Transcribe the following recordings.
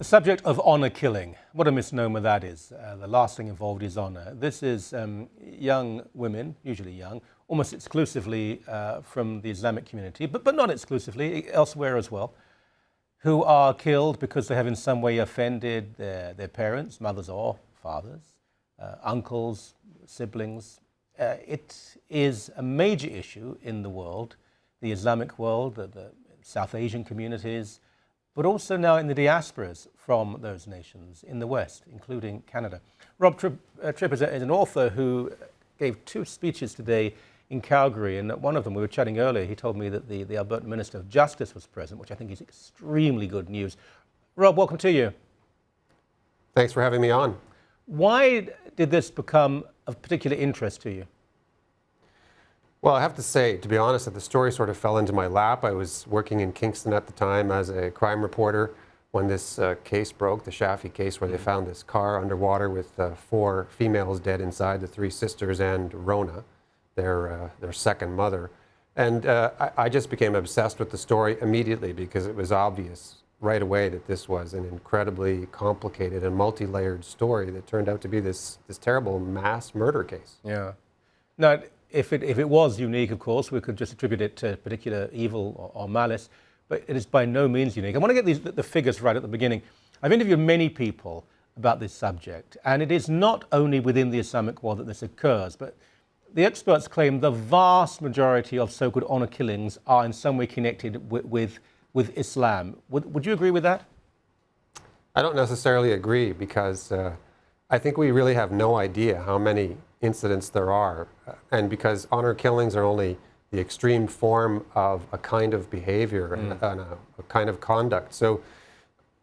The subject of honor killing, what a misnomer that is. The last thing involved is honor. This is young women, usually young, almost exclusively from the Islamic community, but not exclusively, elsewhere as well, who are killed because they have in some way offended their parents, mothers or fathers, uncles, siblings. It is a major issue in the world, the Islamic world, the South Asian communities, but also now in the diasporas from those nations in the West, including Canada. Robb Tripp is an author who gave 2 speeches today in Calgary, and at one of them, we were chatting earlier, he told me that the Alberta Minister of Justice was present, which I think is extremely good news. Robb, welcome to you. Thanks for having me on. Why did this become of particular interest to you? Well, I have to say, to be honest, that the story sort of fell into my lap. I was working in Kingston at the time as a crime reporter when this case broke, the Shafia case, where they found this car underwater with 4 females dead inside, the 3 sisters and Rona, their second mother. And I just became obsessed with the story immediately because it was obvious right away that this was an incredibly complicated and multi-layered story that turned out to be this terrible mass murder case. Yeah. Now, if it was unique, of course, we could just attribute it to particular evil or malice, but it is by no means unique. I want to get the figures right at the beginning. I've interviewed many people about this subject, and it is not only within the Islamic world that this occurs, but the experts claim the vast majority of so-called honor killings are in some way connected with Islam. Would you agree with that? I don't necessarily agree because I think we really have no idea how many incidents there are, and because honor killings are only the extreme form of a kind of behavior and a kind of conduct. So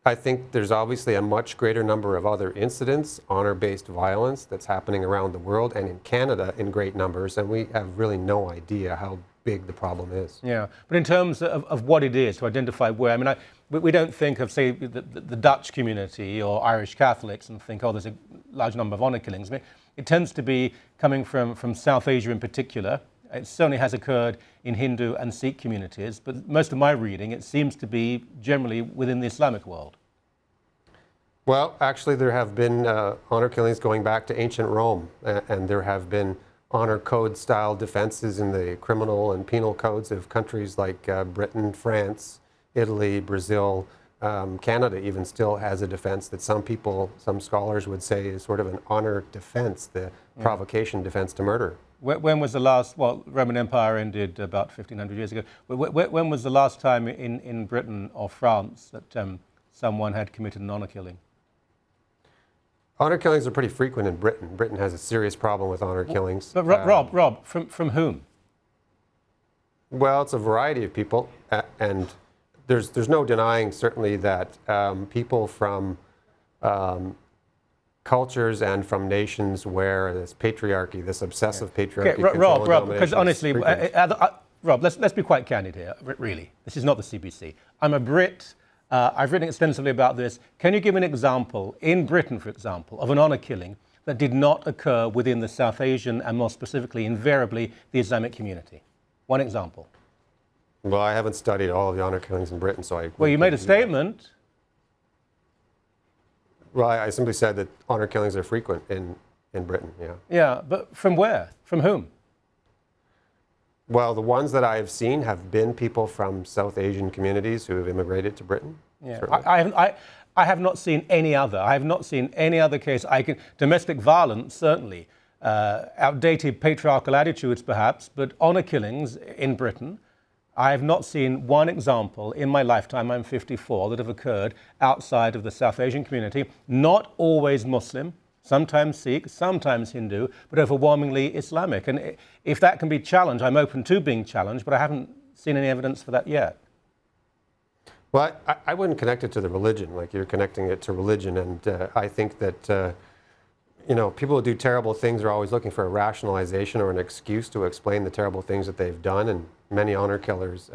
I think there's obviously a much greater number of other incidents, honor-based violence, that's happening around the world and in Canada in great numbers, and we have really no idea how big the problem is. Yeah, but in terms of what it is, to identify where, I mean, we don't think of, say, the Dutch community or Irish Catholics and think, oh, there's a large number of honor killings. I mean, it tends to be coming from South Asia in particular. It certainly has occurred in Hindu and Sikh communities, but most of my reading, it seems to be generally within the Islamic world. Well, actually, there have been honor killings going back to ancient Rome, and there have been honor code style defenses in the criminal and penal codes of countries like Britain, France, Italy, Brazil. Canada even still has a defense that some scholars would say is sort of an honor defense, the provocation defense to murder. When was the last, well, Roman Empire ended about 1500 years ago. When was the last time in Britain or France that someone had committed an honor killing? Honor killings are pretty frequent in Britain. Britain has a serious problem with honor killings. But Robb, from whom? Well, it's a variety of people, and there's no denying certainly that people from cultures and from nations where this patriarchy, this obsessive patriarchy. Okay, Robb, because honestly, Robb, let's be quite candid here. Really, this is not the CBC. I'm a Brit. I've written extensively about this. Can you give an example in Britain, for example, of an honor killing that did not occur within the South Asian and more specifically, invariably, the Islamic community? One example. Well, I haven't studied all of the honor killings in Britain, so I... Well, you made a statement. Well, I simply said that honor killings are frequent in Britain, yeah. Yeah, but from where? From whom? Well, the ones that I have seen have been people from South Asian communities who have immigrated to Britain. Yeah, I have not seen any other. I have not seen any other case. Domestic violence, certainly. Outdated patriarchal attitudes, perhaps, but honor killings in Britain, I have not seen one example in my lifetime, I'm 54, that have occurred outside of the South Asian community. Not always Muslim, sometimes Sikh, sometimes Hindu, but overwhelmingly Islamic. And if that can be challenged, I'm open to being challenged, but I haven't seen any evidence for that yet. Well, I wouldn't connect it to the religion, like you're connecting it to religion. And I think that, people who do terrible things are always looking for a rationalization or an excuse to explain the terrible things that they've done. And many honor killers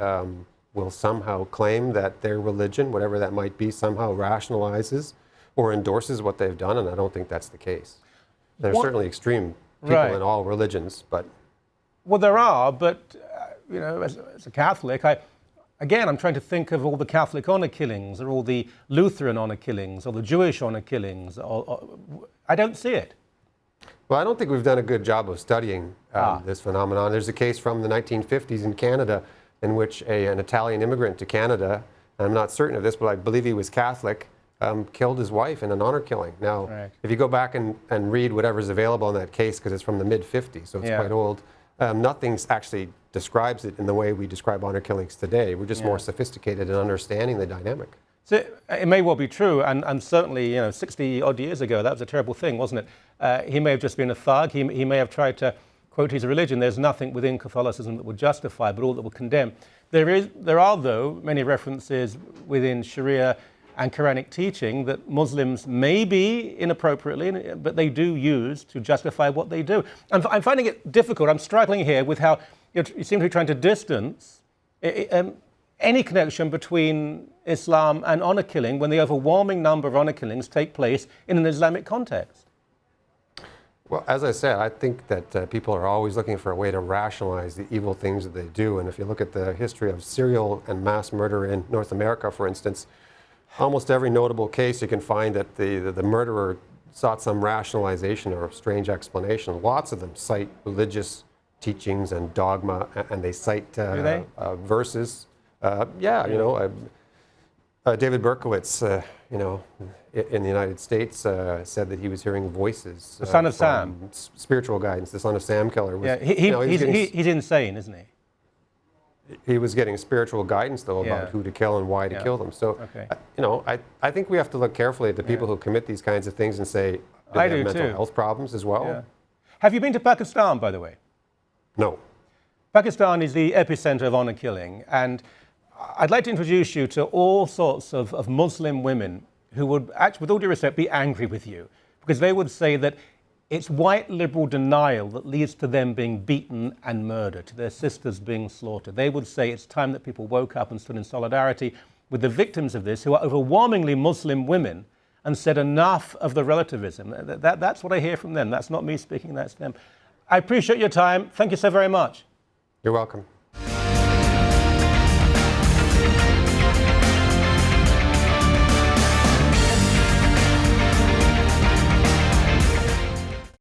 will somehow claim that their religion, whatever that might be, somehow rationalizes or endorses what they've done, and I don't think that's the case. There's certainly extreme people in all religions, but... Well, there are, but, as a Catholic, I Again, I'm trying to think of all the Catholic honor killings, or all the Lutheran honor killings, or the Jewish honor killings. I don't see it. Well, I don't think we've done a good job of studying this phenomenon. There's a case from the 1950s in Canada in which an Italian immigrant to Canada, and I'm not certain of this, but I believe he was Catholic, killed his wife in an honor killing. Now, if you go back and read whatever's available in that case, because it's from the mid-50s, so it's quite old, nothing actually describes it in the way we describe honor killings today. We're just more sophisticated in understanding the dynamic. So it may well be true, and certainly, 60-odd years ago, that was a terrible thing, wasn't it? He may have just been a thug. He may have tried to quote his religion. There's nothing within Catholicism that would justify, but all that would condemn. There are, though, many references within Sharia and Quranic teaching that Muslims may be inappropriately, but they do use to justify what they do. And I'm finding it difficult. I'm struggling here with how you seem to be trying to distance any connection between Islam and honor killing when the overwhelming number of honor killings take place in an Islamic context. Well, as I said, I think that people are always looking for a way to rationalize the evil things that they do. And if you look at the history of serial and mass murder in North America, for instance, almost every notable case you can find that the murderer sought some rationalization or strange explanation. Lots of them cite religious teachings and dogma, and they cite verses. David Berkowitz, in the United States, said that he was hearing voices. The son of Sam. Spiritual guidance. The son of Sam killer. Was, he's insane, isn't he? He was getting spiritual guidance, though, about who to kill and why to kill them. So, I think we have to look carefully at the people who commit these kinds of things and say, do they have mental health problems as well? Yeah. Have you been to Pakistan, by the way? No. Pakistan is the epicenter of honor killing, and I'd like to introduce you to all sorts of Muslim women who would actually, with all due respect, be angry with you, because they would say that it's white liberal denial that leads to them being beaten and murdered, to their sisters being slaughtered. They would say it's time that people woke up and stood in solidarity with the victims of this, who are overwhelmingly Muslim women, and said enough of the relativism. That's what I hear from them. That's not me speaking, that's them. I appreciate your time. Thank you so very much. You're welcome.